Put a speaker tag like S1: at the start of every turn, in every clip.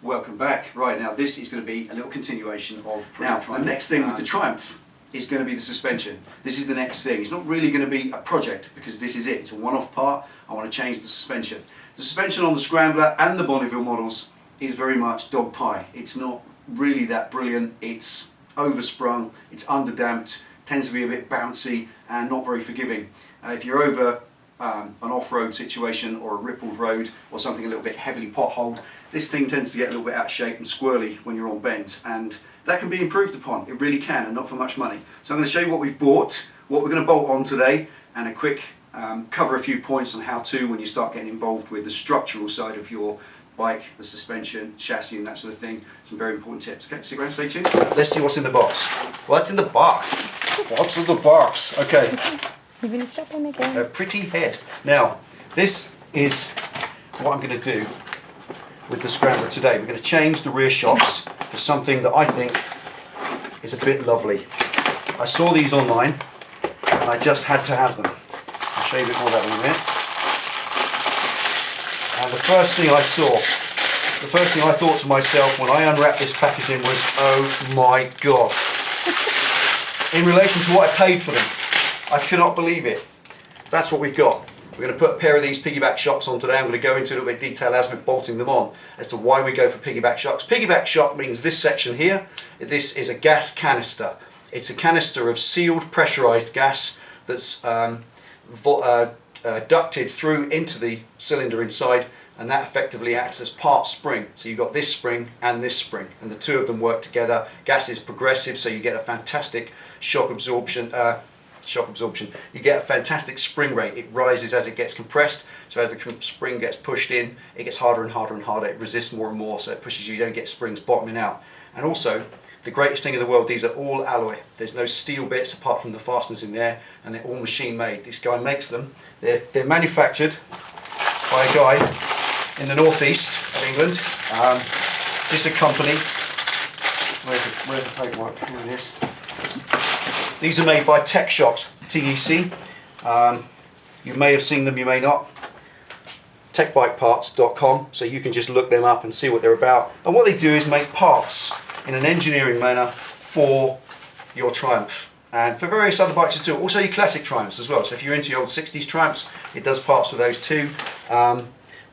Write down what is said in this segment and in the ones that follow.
S1: Welcome back. Right, now this is going to be a little continuation of Project Triumph. The next thing with the Triumph is going to be the suspension. This is the next thing. It's not really going to be a project because this is it. It's a one-off part. I want to change the suspension. The suspension on the Scrambler and the Bonneville models is very much dog pie. It's not really that brilliant. It's oversprung, it's underdamped, tends to be a bit bouncy and not very forgiving. If you're over an off-road situation or a rippled road or something a little bit heavily potholed, this thing tends to get a little bit out of shape and squirrely when you're on bends, and that can be improved upon. It really can, and not for much money. So I'm going to show you what we've bought, what we're going to bolt on today, and a quick cover a few points on how to when you start getting involved with the structural side of your bike, the suspension, chassis and that sort of thing. Some very important tips. Okay, stick around, stay tuned. Let's see what's in the box.
S2: What's in the box?
S1: What's in the box? Okay.
S3: You're going to stop on again.
S1: A pretty head. Now, this is what I'm going to do with the Scrambler today. We're going to change the rear shocks for something that I think is a bit lovely. I saw these online and I just had to have them. I'll show you a bit more of that in a minute. And the first thing I thought to myself when I unwrapped this packaging was, oh my god. In relation to what I paid for them, I cannot believe it. That's what we've got. We're going to put a pair of these piggyback shocks on today. I'm going to go into a little bit of detail as we're bolting them on as to why we go for piggyback shocks. Piggyback shock means this section here. This is a gas canister. It's a canister of sealed pressurized gas that's ducted through into the cylinder inside, and that effectively acts as part spring. So you've got this spring and this spring, and the two of them work together. Gas is progressive, so you get a fantastic shock absorption. You get a fantastic spring rate. It rises as it gets compressed, so as the spring gets pushed in, it gets harder and harder and harder. It resists more and more, so it pushes you. You don't get springs bottoming out. And also, the greatest thing in the world, these are all alloy. There's no steel bits apart from the fasteners in there, and they're all machine made. This guy makes them. They're manufactured by a guy in the northeast of England. Just a company. Where's the paperwork? Here it is. These are made by Tech Shock, TEC. You may have seen them, you may not. techbikeparts.com, so you can just look them up and see what they're about. And what they do is make parts in an engineering manner for your Triumph and for various other bikes too. Also your classic Triumphs as well. So if you're into your old 60s Triumphs, it does parts for those too.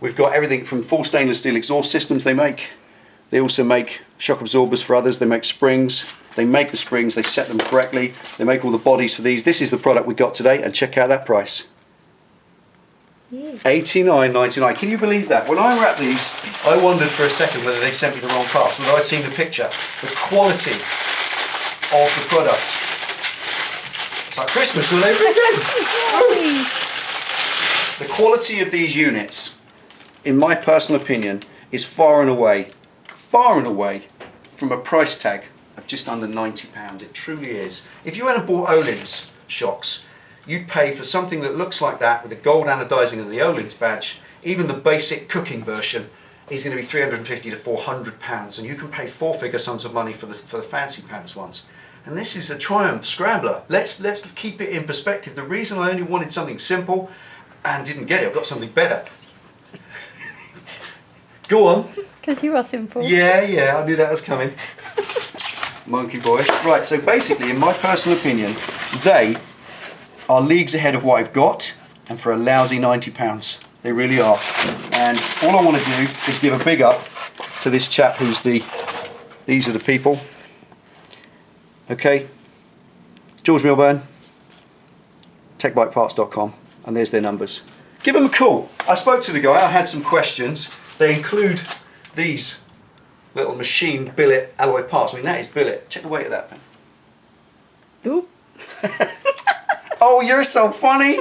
S1: We've got everything from full stainless steel exhaust systems they make. They also make shock absorbers for others. They make springs. They make the springs, they set them correctly. They make all the bodies for these. This is the product we got today, and check out that price. $89.99. Can you believe that? When I unwrapped these, I wondered for a second whether they sent me the wrong parts, whether I'd seen the picture. The quality of the product. It's like Christmas all over again. The quality of these units, in my personal opinion, is far and away from a price tag of just under £90. It truly is. If you hadn't bought Öhlins shocks, you'd pay for something that looks like that with the gold anodizing and the Öhlins badge. Even the basic cooking version is going to be £350 to £400, and you can pay four-figure sums of money for the fancy pants ones. And this is a Triumph Scrambler. Let's keep it in perspective. The reason I only wanted something simple and didn't get it, I've got something better. Go on.
S3: Because you are simple.
S1: Yeah, I knew that was coming. Monkey boy. Right, so basically, in my personal opinion, they are leagues ahead of what I've got, and for a lousy £90. They really are. And all I want to do is give a big up to this chap who's these are the people. Okay, George Milburn, techbikeparts.com, and there's their numbers. Give them a call. I spoke to the guy, I had some questions. They include these little machined billet alloy parts. I mean, that is billet. Check the weight of that thing.
S3: Ooh.
S1: Oh, you're so funny.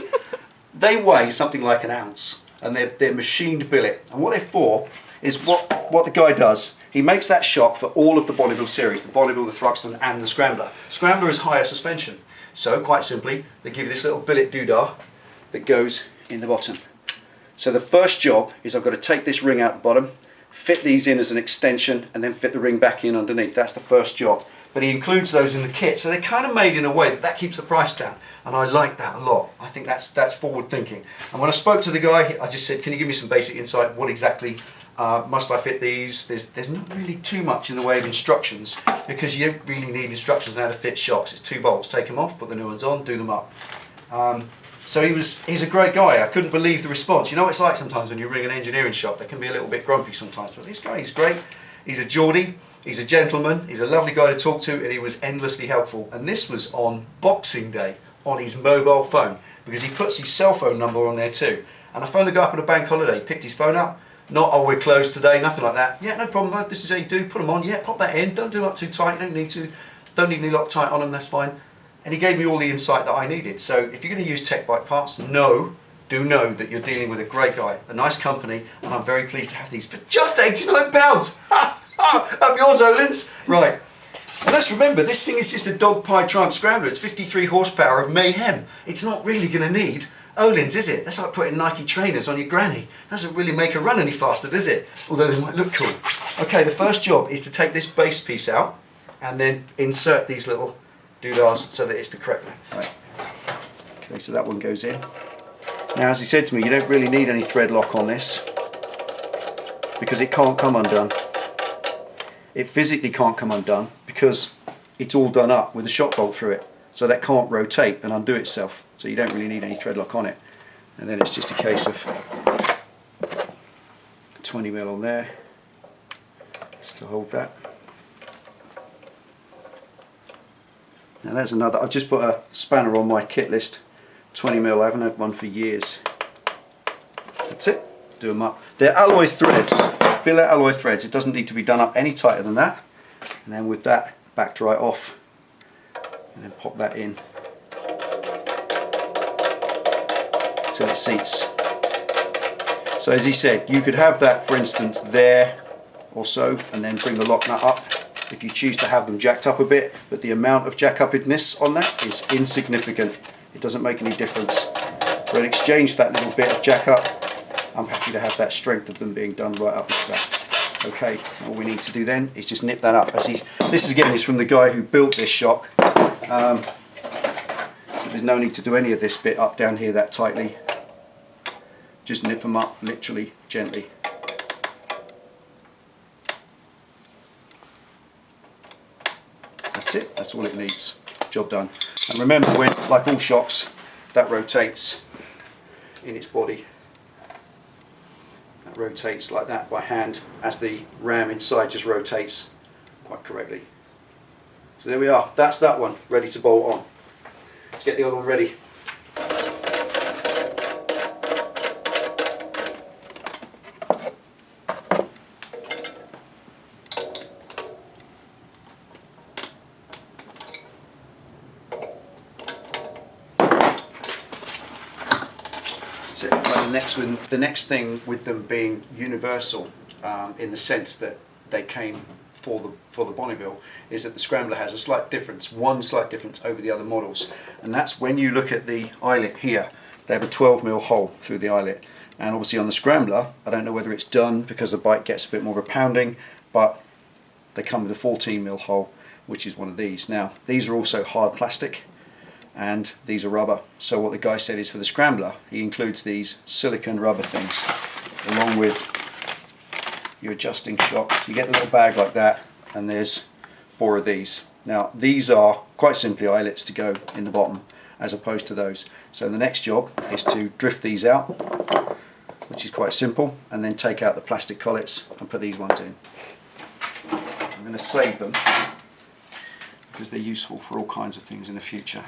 S1: They weigh something like an ounce, and they're machined billet. And what they're for is what the guy does. He makes that shock for all of the Bonneville series, the Bonneville, the Thruxton and the Scrambler. Scrambler is higher suspension. So quite simply, they give you this little billet doodah that goes in the bottom. So the first job is I've got to take this ring out the bottom, fit these in as an extension, and then fit the ring back in underneath. That's the first job. but he includes those in the kit. So they're kind of made in a way that keeps the price down. And I like that a lot. I think that's forward thinking. And when I spoke to the guy, I just said, can you give me some basic insight? What exactly must I fit these? There's not really too much in the way of instructions, because you don't really need instructions on how to fit shocks. It's 2 bolts, take them off, put the new ones on, do them up. So he's a great guy. I couldn't believe the response. You know what it's like sometimes when you ring an engineering shop, they can be a little bit grumpy sometimes, but this guy, he's great. He's a Geordie, he's a gentleman, he's a lovely guy to talk to, and he was endlessly helpful. And this was on Boxing Day, on his mobile phone, because he puts his cell phone number on there too. And I phoned the guy up on a bank holiday, picked his phone up, not, oh, we're closed today, nothing like that. Yeah, no problem, mate, this is how you do, put them on, yeah, pop that in, don't do them up too tight, you don't need any Loctite on them, that's fine. And he gave me all the insight that I needed. So if you're going to use Tech Bike parts, do know that you're dealing with a great guy, a nice company, and I'm very pleased to have these for just £89. Up yours, Olins. Right. And let's remember, this thing is just a dog pie Triumph Scrambler. It's 53 horsepower of mayhem. It's not really going to need Olins, is it? That's like putting Nike trainers on your granny. Doesn't really make her run any faster, does it? Although they might look cool. Okay, the first job is to take this base piece out and then insert these little doodahs so that it's the correct length. Right. Okay, so that one goes in. Now, as he said to me, you don't really need any thread lock on this because it can't come undone. It physically can't come undone because it's all done up with a shock bolt through it. So that can't rotate and undo itself. So you don't really need any thread lock on it. And then it's just a case of 20mm on there, just to hold that. Now there's another, I've just put a spanner on my kit list, 20mm, I haven't had one for years. That's it, do them up. They're alloy threads, billet alloy threads, it doesn't need to be done up any tighter than that. And then with that, backed right off, and then pop that in till it seats. So as he said, you could have that, for instance, there or so, and then bring the lock nut up if you choose to have them jacked up a bit, but the amount of jack-uppedness on that is insignificant. It doesn't make any difference. So in exchange for that little bit of jack up, I'm happy to have that strength of them being done right up like that. Okay, all we need to do then is just nip that up. This again is from the guy who built this shock. So there's no need to do any of this bit up down here that tightly. Just nip them up, literally, gently. That's it, that's all it needs. Job done. And remember, when, like all shocks, that rotates in its body. That rotates like that by hand as the ram inside just rotates quite correctly. So there we are, that's that one, ready to bolt on. Let's get the other one ready. The next thing with them being universal, in the sense that they came for the Bonneville, is that the Scrambler has a slight difference, one slight difference over the other models, and that's when you look at the eyelet here. They have a 12mm hole through the eyelet, and obviously on the Scrambler, I don't know whether it's done because the bike gets a bit more of a pounding, but they come with a 14mm hole, which is one of these. Now these are also hard plastic, and these are rubber. So what the guy said is for the Scrambler, he includes these silicone rubber things along with your adjusting shock. So you get a little bag like that, and there's 4 of these. Now these are quite simply eyelets to go in the bottom as opposed to those. So the next job is to drift these out, which is quite simple, and then take out the plastic collets and put these ones in. I'm going to save them because they're useful for all kinds of things in the future.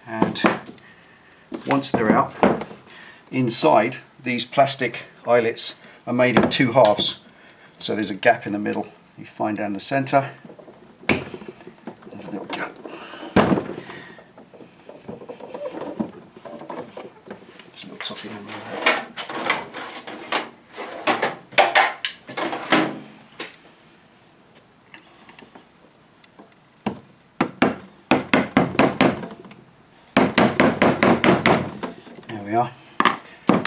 S1: And once they're out, inside these plastic eyelets are made in 2 halves, so there's a gap in the middle. You find down the centre, there's a little gap. There's a little toffee on there.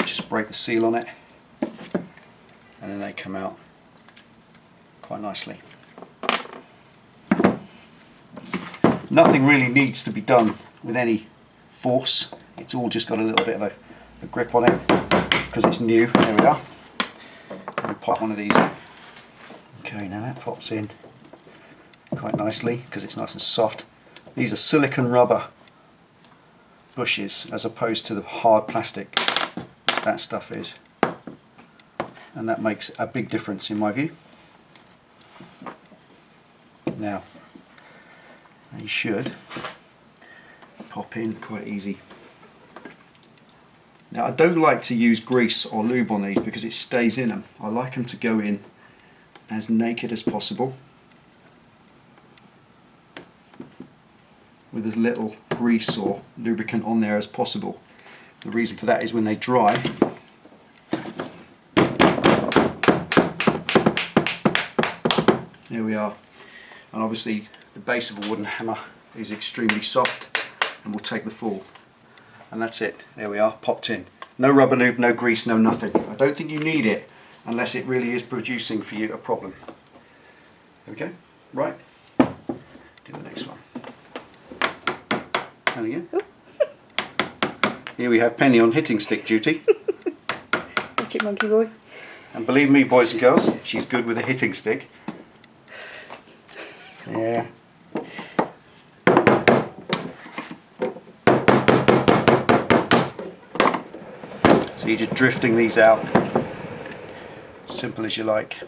S1: Just break the seal on it, and then they come out quite nicely. Nothing really needs to be done with any force. It's all just got a little bit of a grip on it because it's new. There we are. Let me pop one of these in. Okay, now that pops in quite nicely because it's nice and soft. These are silicone rubber bushes as opposed to the hard plastic that stuff is, and that makes a big difference in my view. Now they should pop in quite easy. Now I don't like to use grease or lube on these because it stays in them. I like them to go in as naked as possible with as little grease or lubricant on there as possible. The reason for that is when they dry, there we are, and obviously the base of a wooden hammer is extremely soft and will take the fall. And that's it, there we are, popped in. No rubber lube, no grease, no nothing. I don't think you need it unless it really is producing for you a problem. Okay, right, do the next one. And again. Here we have Penny on hitting stick duty.
S3: Chipmunky boy.
S1: And believe me, boys and girls, she's good with a hitting stick. Yeah. So you're just drifting these out, simple as you like.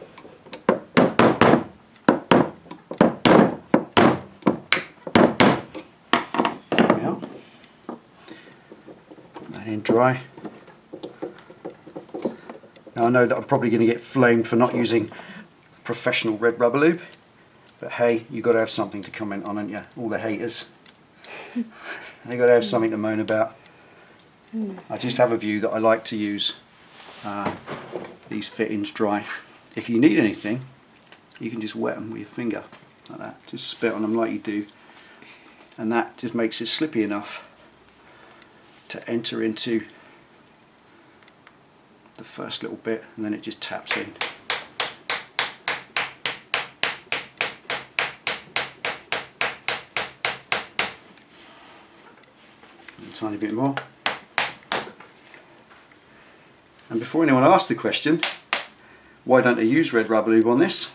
S1: There we are. Put that in dry. Now I know that I'm probably going to get flamed for not using professional red rubber lube, but hey, you've got to have something to comment on, haven't you? All the haters. They've got to have something to moan about. I just have a view that I like to use these fittings dry. If you need anything, you can just wet them with your finger like that. Just spit on them like you do, and that just makes it slippy enough to enter into the first little bit, and then it just taps in. A tiny bit more. And before anyone asks the question, why don't I use red rubber lube on this?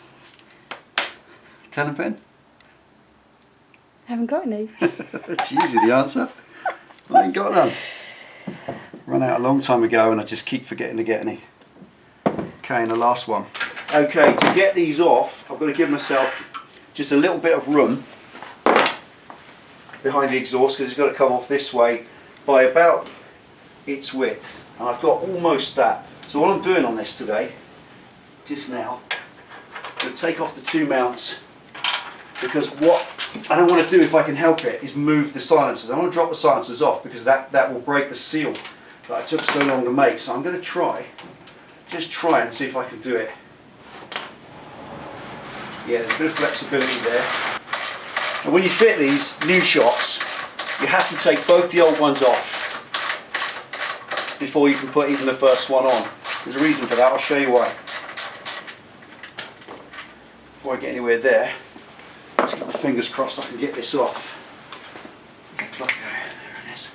S1: Tell them, Ben.
S3: I haven't got any.
S1: That's usually the answer. I ain't got none. Run out a long time ago and I just keep forgetting to get any. Okay, and the last one. Okay, to get these off, I've got to give myself just a little bit of room behind the exhaust because it's got to come off this way by about its width. And I've got almost that. So what I'm doing on this today, just now, I'm going to take off the two mounts because what I don't want to do, if I can help it, is move the silencers. I want to drop the silencers off because that will break the seal that I took so long to make. So I'm going to just try and see if I can do it. Yeah, there's a bit of flexibility there. And when you fit these new shocks, you have to take both the old ones off before you can put even the first one on. There's a reason for that, I'll show you why. Before I get anywhere there, just got my fingers crossed I can get this off. There it is.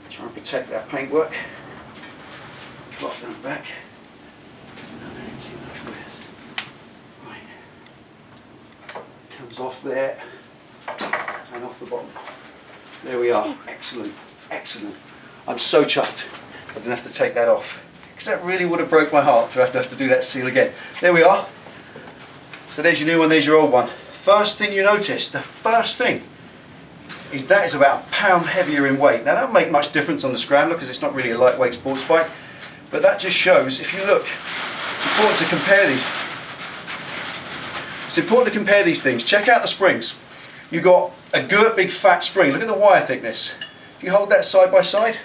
S1: Try and protect that paintwork. Cloth down the back. Not really too much width. Right. Comes off there and off the bottom. There we are. Excellent. Excellent. I'm so chuffed I didn't have to take that off because that really would have broke my heart to have to do that seal again. There we are. So there's your new one, there's your old one. First thing you notice, the first thing, is that is about a pound heavier in weight. Now that don't make much difference on the Scrambler because it's not really a lightweight sports bike, but that just shows, if you look, it's important to compare these. It's important to compare these things. Check out the springs. You've got a girt big fat spring. Look at the wire thickness. If you hold that side by side,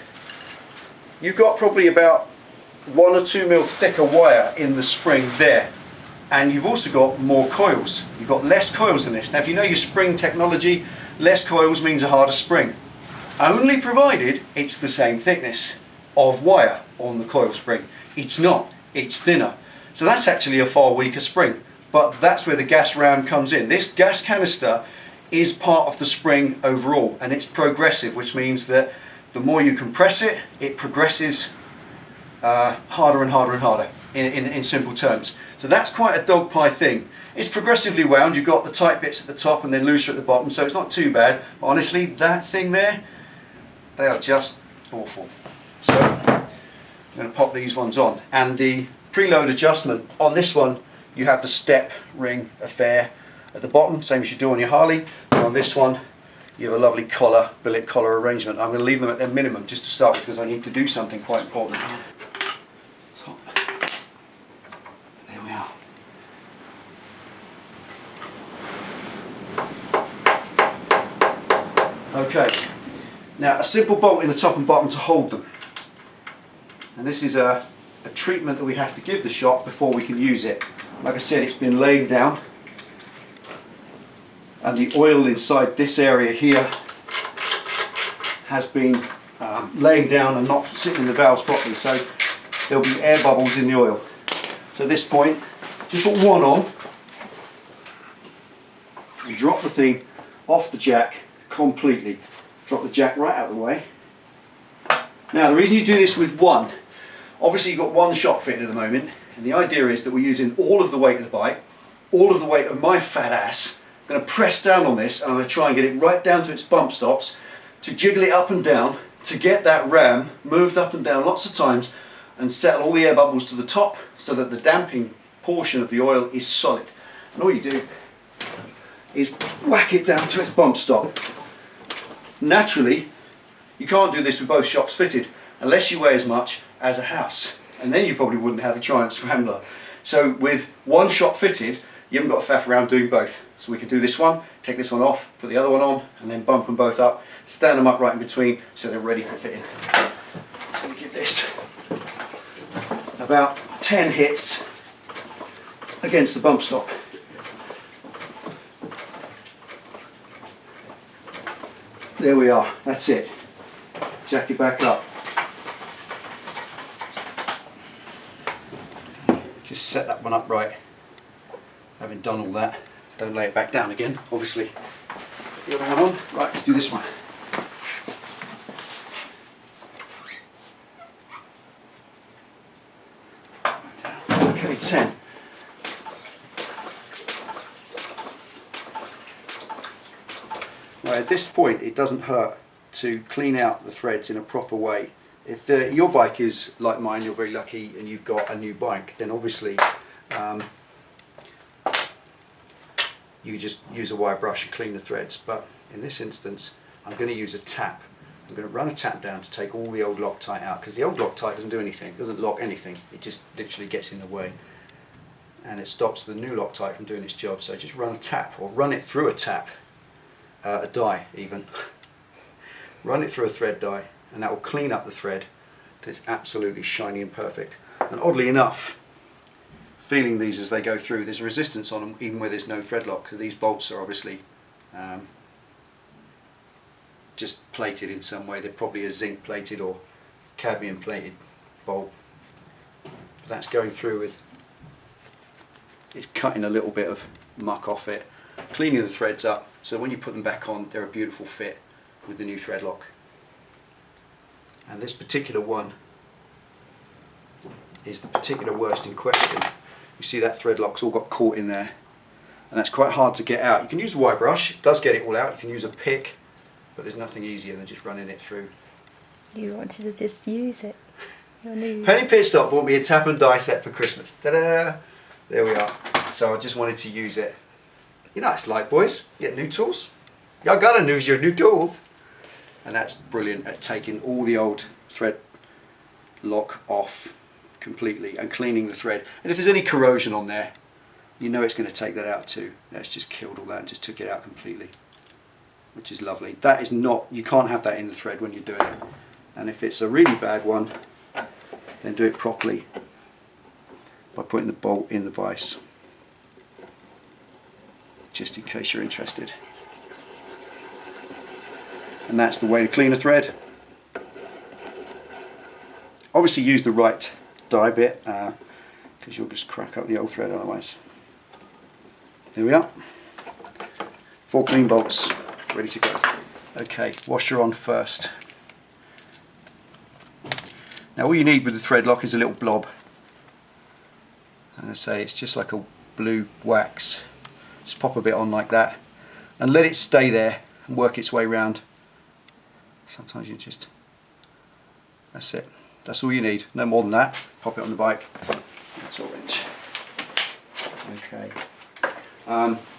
S1: you've got probably about 1 or 2 mil thicker wire in the spring there. And you've also got more coils. You've got less coils in this. Now if you know your spring technology, less coils means a harder spring. Only provided it's the same thickness of wire on the coil spring. It's not, it's thinner. So that's actually a far weaker spring, but that's where the gas ram comes in. This gas canister is part of the spring overall, and it's progressive, which means that the more you compress it, it progresses harder and harder and harder in simple terms. So that's quite a dog pie thing. It's progressively wound. You've got the tight bits at the top and then looser at the bottom, so it's not too bad. But honestly, that thing there, they are just awful. So I'm going to pop these ones on, and the preload adjustment on this one, you have the step ring affair at the bottom, same as you do on your Harley. And on this one, you have a lovely collar, billet collar arrangement. I'm going to leave them at their minimum just to start with, because I need to do something quite important. So, there we are. Okay, now a simple bolt in the top and bottom to hold them. And this is a treatment that we have to give the shop before we can use it. Like I said, it's been laid down, and the oil inside this area here has been laying down and not sitting in the valves properly, so there'll be air bubbles in the oil. So at this point, just put one on and drop the thing off the jack completely. Drop the jack right out of the way. Now the reason you do this with one, obviously you've got one shop fitted at the moment, and the idea is that we're using all of the weight of the bike, all of the weight of my fat ass. I'm going to press down on this, and I'm going to try and get it right down to its bump stops, to jiggle it up and down, to get that ram moved up and down lots of times and settle all the air bubbles to the top so that the damping portion of the oil is solid. And all you do is whack it down to its bump stop. Naturally, you can't do this with both shocks fitted unless you weigh as much as a house, and then you probably wouldn't have a Triumph Scrambler. So with one shock fitted, you haven't got to faff around doing both. So we can do this one, take this one off, put the other one on, and then bump them both up, stand them up right in between so they're ready for fitting. So we give this about 10 hits against the bump stop. There we are, that's it. Jack it back up. Just set that one up right. Having done all that, don't lay it back down again, obviously. Put the other one on. Right, let's do this one. Okay, 10. Right, at this point it doesn't hurt to clean out the threads in a proper way. If your bike is like mine, you're very lucky and you've got a new bike, then obviously you just use a wire brush and clean the threads. But in this instance, I'm going to use a tap. I'm going to run a tap down to take all the old Loctite out, because the old Loctite doesn't do anything, it doesn't lock anything, it just literally gets in the way. And it stops the new Loctite from doing its job. So just run a tap, or run it through a tap, a die even. Run it through a thread die, and that will clean up the thread till it's absolutely shiny and perfect. And oddly enough, feeling these as they go through, there's a resistance on them even where there's no thread lock. So these bolts are obviously just plated in some way. They're probably a zinc plated or cadmium plated bolt. But that's going through with, it's cutting a little bit of muck off it, cleaning the threads up, so when you put them back on, they're a beautiful fit with the new thread lock. And this particular one is the particular worst in question. You see that thread lock's all got caught in there, and that's quite hard to get out. You can use a wire brush, it does get it all out. You can use a pick, but there's nothing easier than just running it through. You
S3: wanted to just use it.
S1: Penny Pit Stop bought me a tap and die set for Christmas. Ta-da! There we are. So I just wanted to use it. You know what it's like, boys. You get new tools. Y'all gotta use your new tools. And that's brilliant at taking all the old thread lock off completely and cleaning the thread. And if there's any corrosion on there, you know it's going to take that out too. That's just killed all that and just took it out completely, which is lovely. That is not, you can't have that in the thread when you're doing it. And if it's a really bad one, then do it properly by putting the bolt in the vise, just in case you're interested. And that's the way to clean a thread. Obviously use the right die bit. because you'll just crack up the old thread otherwise. There we are. 4 clean bolts ready to go. Okay, washer on first. Now all you need with the thread lock is a little blob. And I say it's just like a blue wax. Just pop a bit on like that and let it stay there and work its way round. Sometimes you just, that's it. That's all you need, no more than that. Pop it on the bike. That's all wrench. Okay.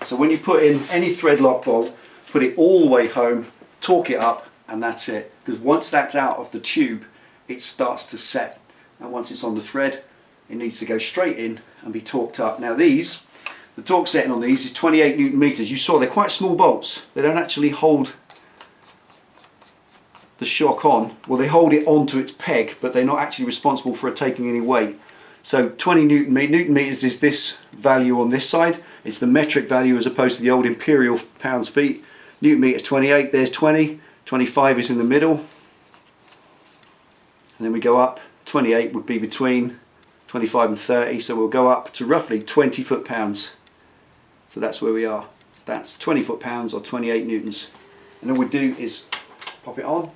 S1: So when you put in any thread lock bolt, put it all the way home, torque it up, and that's it. Because once that's out of the tube, it starts to set. And once it's on the thread, it needs to go straight in and be torqued up. Now these, the torque setting on these is 28 Newton meters. You saw they're quite small bolts. They don't actually hold the shock on. Well, they hold it onto its peg, but they're not actually responsible for it taking any weight. So 20 Newton meters is this value on this side. It's the metric value as opposed to the old imperial pounds feet. Newton meters 28, there's 20. 25 is in the middle. And then we go up. 28 would be between 25 and 30, so we'll go up to roughly 20 foot-pounds. So that's where we are. That's 20 foot-pounds or 28 newtons. And all we do is pop it on,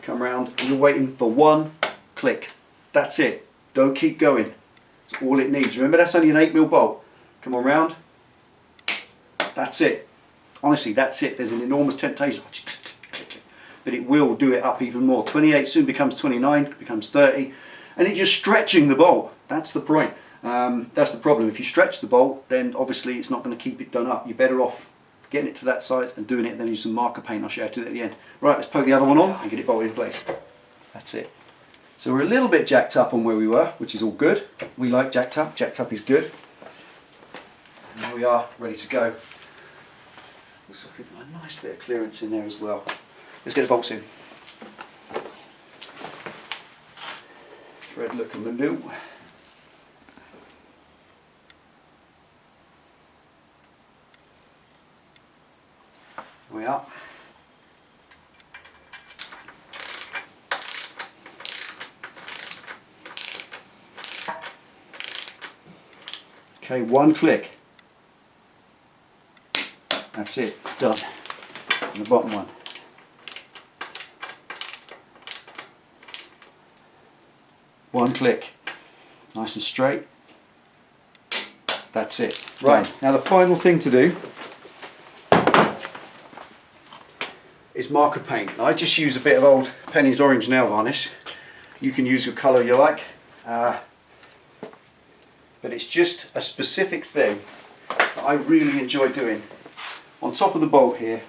S1: come round, and you're waiting for one click. That's it. Don't keep going. That's all it needs. Remember, that's only an 8mm bolt. Come on round. That's it. Honestly, that's it. There's an enormous temptation. But it will do it up even more. 28 soon becomes 29, becomes 30. And it's just stretching the bolt. That's the point. That's the problem. If you stretch the bolt, then obviously it's not going to keep it done up. You're better off getting it to that size and doing it, and then use some marker paint. I'll show you how to do that at the end. Right, let's poke the other one on and get it bolted in place. That's it. So we're a little bit jacked up on where we were, which is all good. We like jacked up. Jacked up is good. And there we are, ready to go. Looks like a nice bit of clearance in there as well. Let's get the bolts in. Thread look and maneuver. We are. Okay, one click. That's it, done. And the bottom one. One click. Nice and straight. That's it. Right, now the final thing to do is marker paint. Now, I just use a bit of old Penny's orange nail varnish. You can use your colour you like. But it's just a specific thing that I really enjoy doing. On top of the bolt here,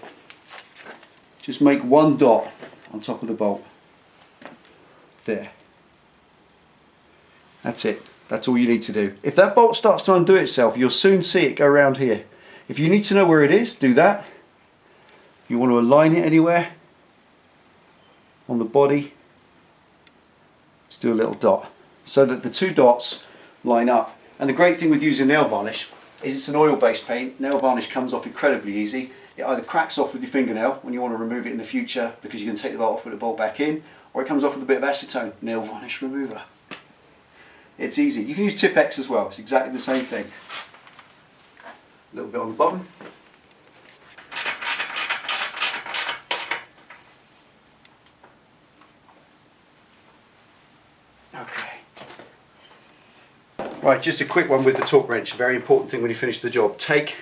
S1: just make one dot on top of the bolt. There. That's it. That's all you need to do. If that bolt starts to undo itself, you'll soon see it go around here. If you need to know where it is, do that. If you want to align it anywhere on the body, just do a little dot so that the two dots line up. And the great thing with using nail varnish is it's an oil-based paint. Nail varnish comes off incredibly easy. It either cracks off with your fingernail when you want to remove it in the future because you're going to take the bolt off, put the bolt back in, or it comes off with a bit of acetone, nail varnish remover. It's easy. You can use Tip-X as well. It's exactly the same thing. A little bit on the bottom. Right, just a quick one with the torque wrench. A very important thing when you finish the job. Take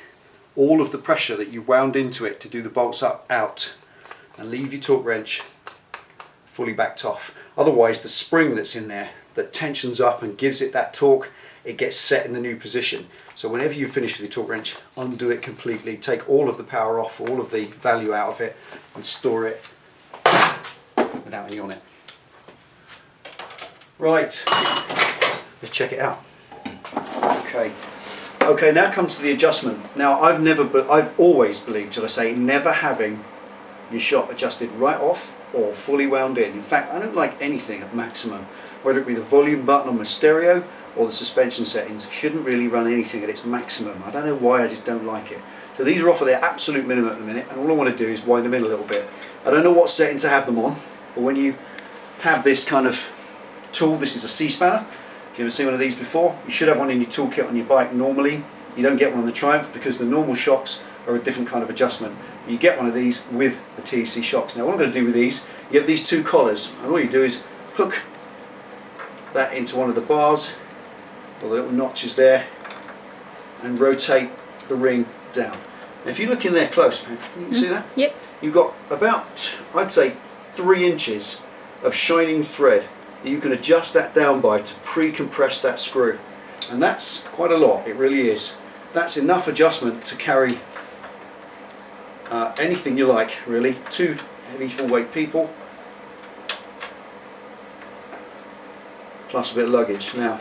S1: all of the pressure that you've wound into it to do the bolts up out and leave your torque wrench fully backed off. Otherwise the spring that's in there that tensions up and gives it that torque, it gets set in the new position. So whenever you finish with your torque wrench, undo it completely. Take all of the power off, all of the value out of it, and store it without any on it. Right, let's check it out. Okay, now comes to the adjustment. Now I've always believed, shall I say, never having your shot adjusted right off or fully wound in. In fact, I don't like anything at maximum, whether it be the volume button on my stereo or the suspension settings. Shouldn't really run anything at its maximum. I don't know why, I just don't like it. So these are off at their absolute minimum at the minute, and all I want to do is wind them in a little bit. I don't know what setting to have them on, but when you have this kind of tool, this is a C-spanner, If you ever seen one of these before, you should have one in your toolkit on your bike normally. You don't get one on the Triumph because the normal shocks are a different kind of adjustment. You get one of these with the TEC shocks. Now what I'm going to do with these, you have these two collars, and all you do is hook that into one of the bars, or the little notches there, and rotate the ring down. Now if you look in there close, man, you can see that?
S3: Yep.
S1: You've got about, I'd say, 3 inches of shining thread that you can adjust that down by to pre-compress that screw. And that's quite a lot, it really is. That's enough adjustment to carry anything you like, really. 2 heavy full weight people, plus a bit of luggage. Now,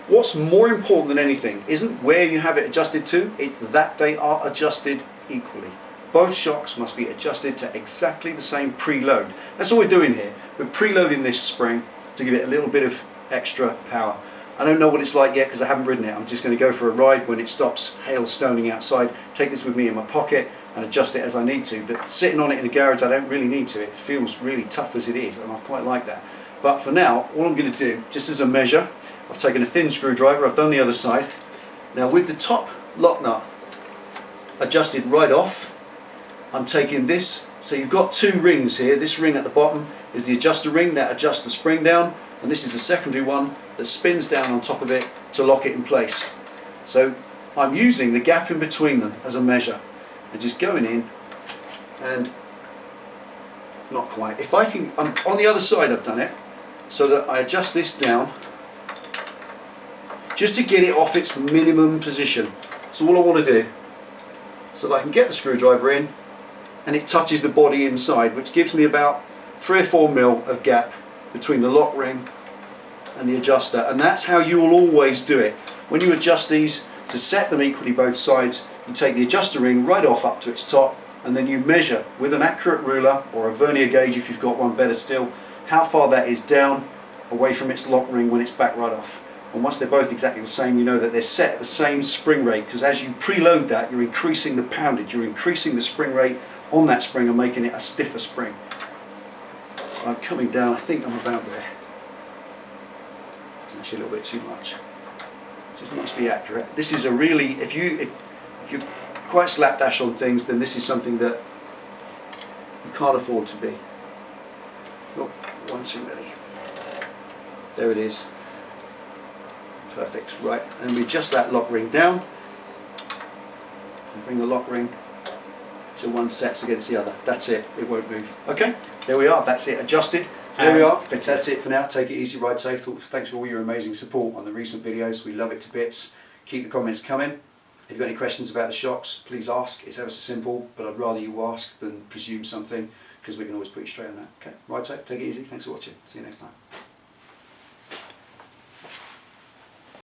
S1: what's more important than anything isn't where you have it adjusted to, it's that they are adjusted equally. Both shocks must be adjusted to exactly the same preload. That's all we're doing here. We're preloading this spring to give it a little bit of extra power. I don't know what it's like yet because I haven't ridden it. I'm just going to go for a ride when it stops hailstoning outside, take this with me in my pocket and adjust it as I need to. But sitting on it in the garage, I don't really need to. It feels really tough as it is, and I quite like that. But for now, all I'm going to do, just as a measure, I've taken a thin screwdriver, I've done the other side. Now with the top lock nut adjusted right off, I'm taking this, so you've got 2 rings here. This ring at the bottom is the adjuster ring that adjusts the spring down, and this is the secondary one that spins down on top of it to lock it in place. So I'm using the gap in between them as a measure, and just going in and not quite. If I can, on the other side I've done it, so that I adjust this down just to get it off its minimum position. That's all I want to do, so that I can get the screwdriver in and it touches the body inside, which gives me about 3 or 4 mil of gap between the lock ring and the adjuster. And that's how you will always do it. When you adjust these to set them equally both sides, you take the adjuster ring right off up to its top, and then you measure with an accurate ruler or a vernier gauge if you've got one, better still, how far that is down away from its lock ring when it's back right off. And once they're both exactly the same, you know that they're set at the same spring rate, because as you preload that, you're increasing the poundage, you're increasing the spring rate on that spring and making it a stiffer spring. So I'm coming down, I think I'm about there. It's actually a little bit too much. So it must be accurate. This is a really, if you're quite slapdash on things, then this is something that you can't afford to be. Oh, one too many. There it is. Perfect. Right, and we adjust that lock ring down and bring the lock ring till one sets against the other. That's it, it won't move. Okay, there we are, that's it, adjusted. So there we are, that's it for now. Take it easy, ride safe. Thanks for all your amazing support on the recent videos. We love it to bits. Keep the comments coming. If you've got any questions about the shocks, please ask. It's ever so simple, but I'd rather you ask than presume something, because we can always put you straight on that. Okay, ride safe, take it easy. Thanks for watching. See you next time.